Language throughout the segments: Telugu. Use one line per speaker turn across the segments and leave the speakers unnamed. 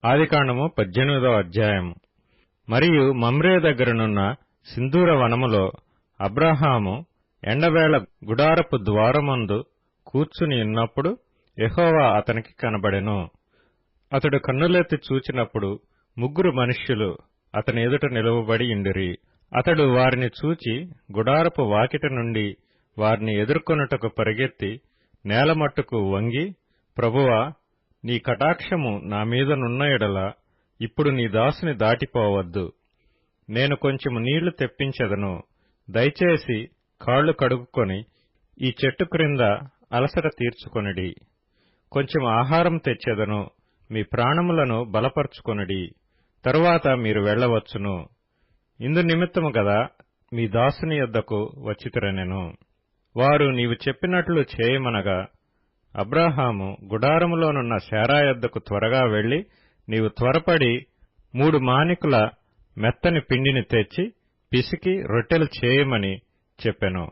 ఆదికాండము 18వ అధ్యాయము. మరియు మమ్రే దగ్గరనున్న సింధూర వనములో అబ్రాహాము ఎండవేళ గుడారపు ద్వారమందు కూర్చుని ఉన్నప్పుడు యెహోవా అతనికి కనబడెను. అతడు కన్నులెత్తి చూచినప్పుడు 3 మనుష్యులు అతని ఎదుట నిలువబడి యుండిరి. అతడు వారిని చూచి గుడారపు వాకిట నుండి వారిని ఎదుర్కొనుటకు పరిగెత్తి నేలమట్టుకు వంగి, ప్రభువా, నీ కటాక్షము నా మీదనున్న ఎడల ఇప్పుడు నీ దాసుని దాటిపోవద్దు. నేను కొంచెము నీళ్లు తెప్పించెదను. దయచేసి కాళ్లు కడుగుకొని ఈ చెట్టు క్రింద అలసట తీర్చుకొనుడి. కొంచెం ఆహారం తెచ్చెదను. మీ ప్రాణములను బలపరుచుకొనుడి. తరువాత మీరు వెళ్ళవచ్చును. ఇందు నిమిత్తము గదా మీ దాసుని యొద్దకు వచ్చితిరనెను. వారు నీవు చెప్పినట్లు చేయమనగా అబ్రాహాము గుడారములోనున్న శారా యొద్దకు త్వరగా వెళ్లి, నీవు త్వరపడి 3 మానికల మెత్తని పిండిని తెచ్చి పిసికి రొట్టెలు చేయమని చెప్పెను.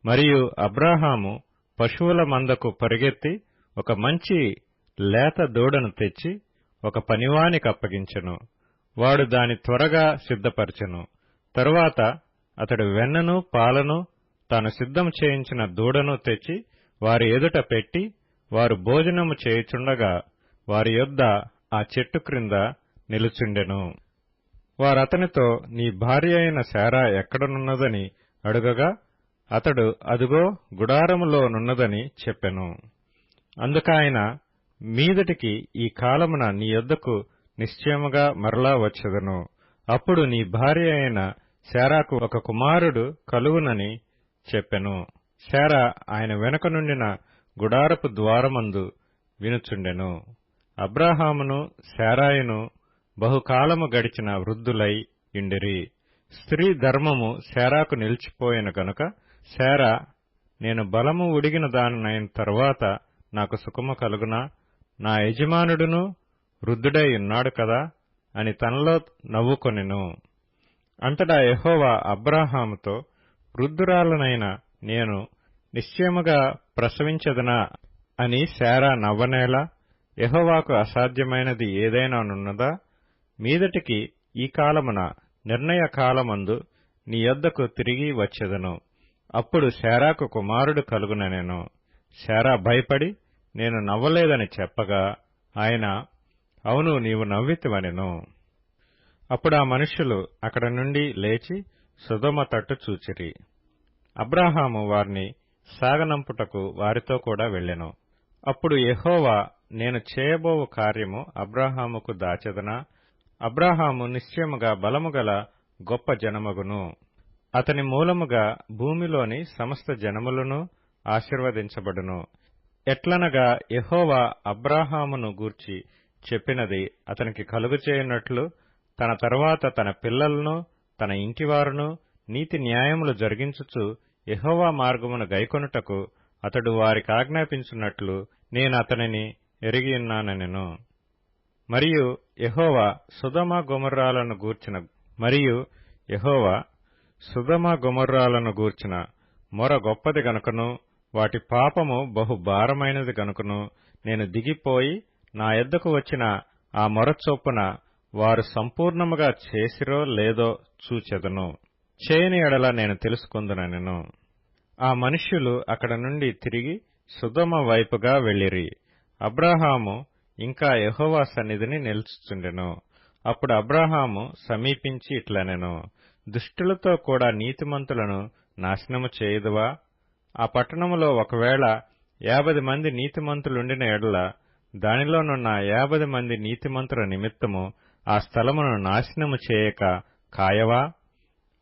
మరియు అబ్రాహాము పశువుల మందకు పరిగెత్తి ఒక మంచి లేత దూడను తెచ్చి ఒక పనివానికి అప్పగించెను. వాడు దాని త్వరగా సిద్ధపరచెను. తరువాత అతడు వెన్నను పాలను తాను సిద్ధం చేయించిన దూడను తెచ్చి వారి ఎదుట పెట్టి, వారు భోజనము చేయుచుండగా వారి యొద్ద ఆ చెట్టు క్రింద నిలుచుండెను. వారతనితో, నీ భార్య అయిన శారా ఎక్కడనున్నదని అడుగగా అతడు, అదుగో గుడారములోనున్నదని చెప్పెను. అందుకాయన, మీదటికి ఈ కాలమున నీ యొద్దకు నిశ్చయముగా మరలా వచ్చెదను. అప్పుడు నీ భార్య అయిన శారాకు ఒక కుమారుడు కలుగునని చెప్పెను. శారా ఆయన వెనుక నుండిన గుడారపు ద్వారమందు వినుచుండెను. అబ్రాహామును శారాయును బహుకాలము గడిచిన వృద్ధులై యుండిరి. స్త్రీ ధర్మము శారాకు నిలిచిపోయెను గనుక శారా, నేను బలము ఉడిగిన దానినైన తరువాత నాకు సుఖము కలుగునా? నా యజమానుడును వృద్ధుడై ఉన్నాడు కదా అని తనలో నవ్వుకొనెను. అంతటా యెహోవా అబ్రాహాముతో, వృద్ధురాలనైన నేను నిశ్చయముగా ప్రసవించెదనా అని శారా నవ్వనేలా? యెహోవాకు అసాధ్యమైనది ఏదైనానున్నదా? మీదటికి ఈ కాలమున నిర్ణయ కాలమందు నీ యొద్దకు తిరిగి వచ్చెదను. అప్పుడు శారాకు కుమారుడు కలుగుననెను. శారా భయపడి, నేను నవ్వలేదని చెప్పగా ఆయన, అవును, నీవు నవ్వితివనెను. అప్పుడు ఆ మనుష్యులు అక్కడ నుండి లేచి సొదొమ తట్టు చూచిరి. అబ్రాహాము వారిని సాగనంపుటకు వారితో కూడా వెళ్ళెను. అప్పుడు యెహోవా, నేను చేయబోవు కార్యము అబ్రాహాముకు దాచెదనా? అబ్రాహాము నిశ్చయముగా బలముగల గొప్ప జనమగును. అతని మూలముగా భూమిలోని సమస్త జనములను ఆశీర్వదించబడును. ఎట్లనగా యెహోవా అబ్రాహామును గూర్చి చెప్పినది అతనికి కలుగచేయునట్లు తన తరువాత తన పిల్లలను తన ఇంటివారును నీతి న్యాయములు జరిగించుచు యెహోవా మార్గమును గైకొనుటకు అతడు వారికాజ్ఞాపించున్నట్లు నేను అతనిని ఎరిగియున్నానెను. మరియు యెహోవా సొదొమ గొమొర్రాలను గూర్చిన మొర గొప్పది గనుకను వాటి పాపము బహు భారమైనది గనుకను నేను దిగిపోయి నా యొద్దకు వచ్చిన ఆ మొర చొప్పున వారు సంపూర్ణముగా చేసిరో లేదో చూచెదను. చేయని ఎడల నేను తెలుసుకొందుననెను. ఆ మనుష్యులు అక్కడ నుండి తిరిగి సొదొమ వైపుగా వెళ్ళిరి. అబ్రాహాము ఇంకా యెహోవా సన్నిధిని నిలుచుచుండెను. అప్పుడు అబ్రాహాము సమీపించి ఇట్లనెను, దుష్టులతో కూడా నీతిమంతులను నాశనము చేయుదువా? ఆ పట్టణములో ఒకవేళ 50 మంది నీతిమంతులుండిన ఎడల దానిలోనున్న 50 మంది నీతిమంతుల నిమిత్తము ఆ స్థలమును నాశనము చేయక కాయవా?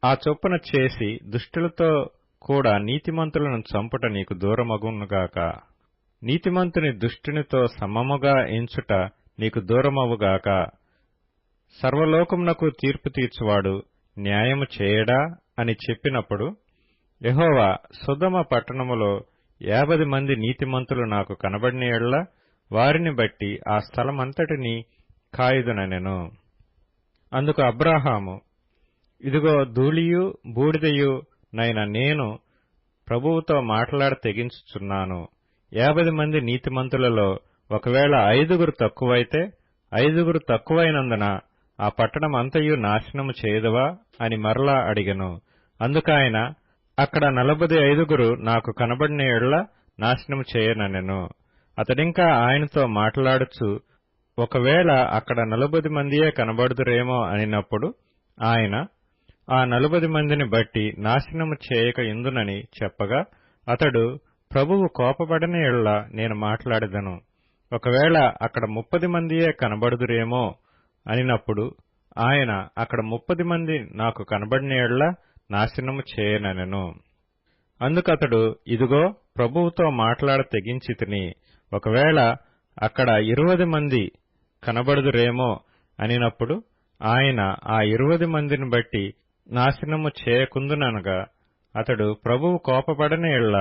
ఆ చొప్పున చేసి దుష్టులతో కూడా నీతిమంతులను చంపుట నీకు దూరమగునుగాక. నీతిమంతుని దుష్టునితో సమముగా ఎంచుట నీకు దూరమవుగాక. సర్వలోకమునకు తీర్పు తీర్చువాడు న్యాయము చేయడా అని చెప్పినప్పుడు యెహోవా, సొదొమ పట్టణములో 50 మంది నీతిమంతులు నాకు కనబడిన యెడల వారిని బట్టి ఆ స్థలమంతటినీ కాయుదుననెను. అందుకు అబ్రాహాము, ఇదిగో ధూళియు బూడిదయు నైన నేను ప్రభువుతో మాట్లాడ తెగించుచున్నాను. 50 మంది నీతిమంతులలో ఒకవేళ 5 తక్కువైతే
5 తక్కువైనందున ఆ పట్టణమంతయు నాశనము చేయదువా అని మరలా అడిగెను. అందుకాయన, అక్కడ 45 నాకు కనబడిన యెడల నాశనము చేయననెను. అతడింకా ఆయనతో మాట్లాడుచు, ఒకవేళ అక్కడ 40 మందియే కనబడుదురేమో అనినప్పుడు ఆయన, ఆ 40 మందిని బట్టి నాశనము చేయక యుందునని చెప్పగా, అతడు, ప్రభువు కోపపడని యెడల నేను మాట్లాడెదను. ఒకవేళ అక్కడ 30 మందియే కనబడుదురేమో అనినప్పుడు ఆయన, అక్కడ 30 మంది నాకు కనబడిన యెడల నాశనము చేయననెను. అందుకతడు, ఇదిగో ప్రభువుతో మాట్లాడ తెగించితిని. ఒకవేళ అక్కడ 20 మంది కనబడుదురేమో అనినప్పుడు ఆయన, ఆ 20 మందిని బట్టి నాశనము చేయకుందుననగా, అతడు, ప్రభువు కోపపడని యెడల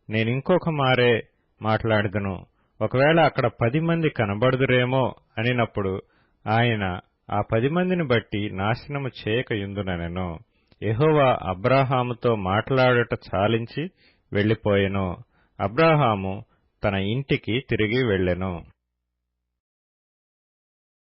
నేనింకొక మారే మాట్లాడెదను. ఒకవేళ అక్కడ 10 మంది కనబడుదురేమో అనినప్పుడు ఆయన, ఆ 10 మందిని బట్టి నాశనము చేయక యుందుననెను. యెహోవా అబ్రాహాముతో మాట్లాడుట చాలించి వెళ్లిపోయెను. అబ్రాహాము తన ఇంటికి తిరిగి వెళ్ళెను.